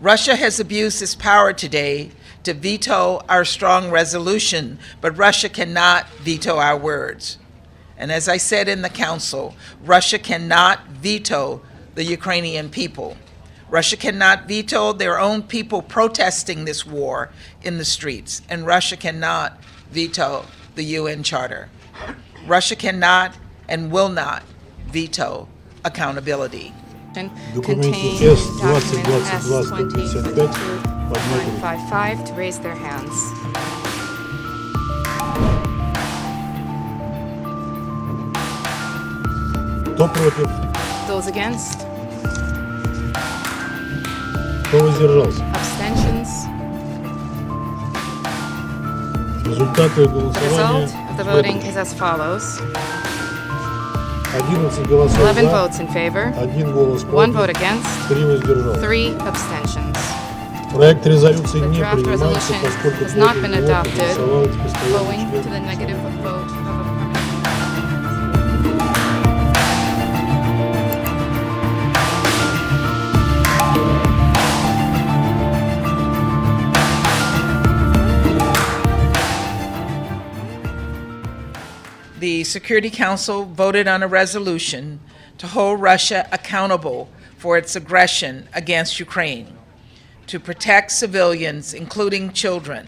Russia has abused its power today to veto our strong resolution, but Russia cannot veto our words. And as I said in the Council, Russia cannot veto the Ukrainian people. Russia cannot veto their own people protesting this war in the streets, and Russia cannot veto the UN Charter. Russia cannot and will not veto accountability. Contained in document S-20-155 to raise their hands. Кто против? Those against? Кто воздержался? Abstentions? Результаты The голосования. result of the voting is as follows. 11 голосов 11 за, votes in favor, 1 голос 1 vote против, against, 3 воздержался. 3 abstentions. Проект резолюции The не draft принимается, resolution поскольку has not против been него adopted, проголосовал постоянный owing to the член. negative vote of a permanent. The Security Council voted on a resolution to hold Russia accountable for its aggression against Ukraine, to protect civilians, including children,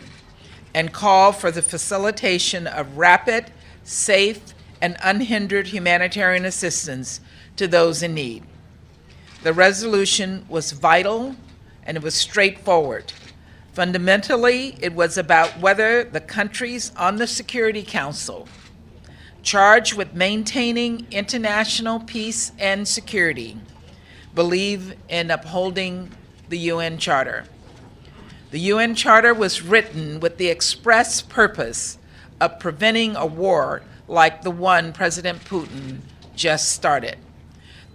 and call for the facilitation of rapid, safe, and unhindered humanitarian assistance to those in need. The resolution was vital and it was straightforward. Fundamentally, it was about whether the countries on the Security Council charged with maintaining international peace and security believe in upholding the UN Charter. The UN Charter was written with the express purpose of preventing a war like the one President Putin just started.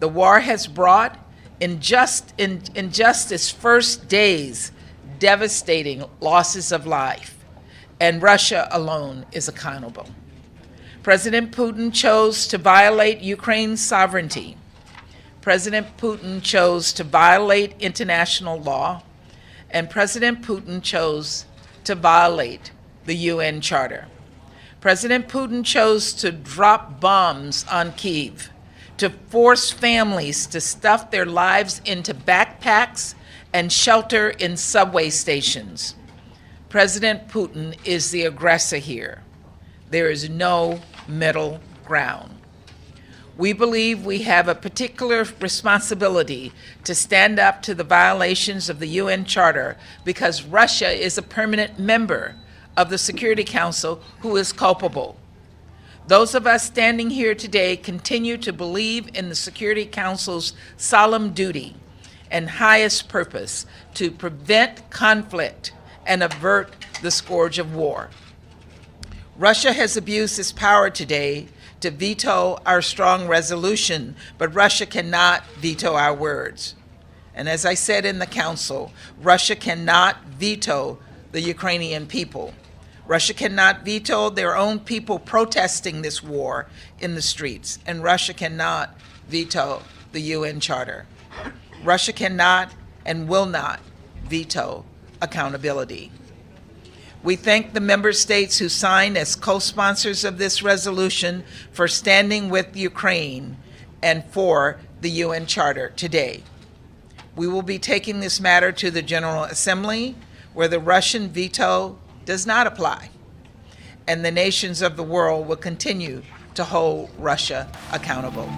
The war has brought, in just its first days, devastating losses of life, and Russia alone is accountable. President Putin chose to violate Ukraine's sovereignty. President Putin chose to violate international law, and President Putin chose to violate the UN Charter. President Putin chose to drop bombs on Kyiv, to force families to stuff their lives into backpacks and shelter in subway stations. President Putin is the aggressor here. There is no middle ground. We believe we have a particular responsibility to stand up to the violations of the UN Charter because Russia is a permanent member of the Security Council who is culpable. Those of us standing here today continue to believe in the Security Council's solemn duty and highest purpose to prevent conflict and avert the scourge of war. Russia has abused its power today to veto our strong resolution, but Russia cannot veto our words. And as I said in the Council, Russia cannot veto the Ukrainian people. Russia cannot veto their own people protesting this war in the streets, and Russia cannot veto the UN Charter. Russia cannot and will not veto accountability. We thank the member states who signed as co-sponsors of this resolution for standing with Ukraine and for the UN Charter today. We will be taking this matter to the General Assembly, where the Russian veto does not apply, and the nations of the world will continue to hold Russia accountable.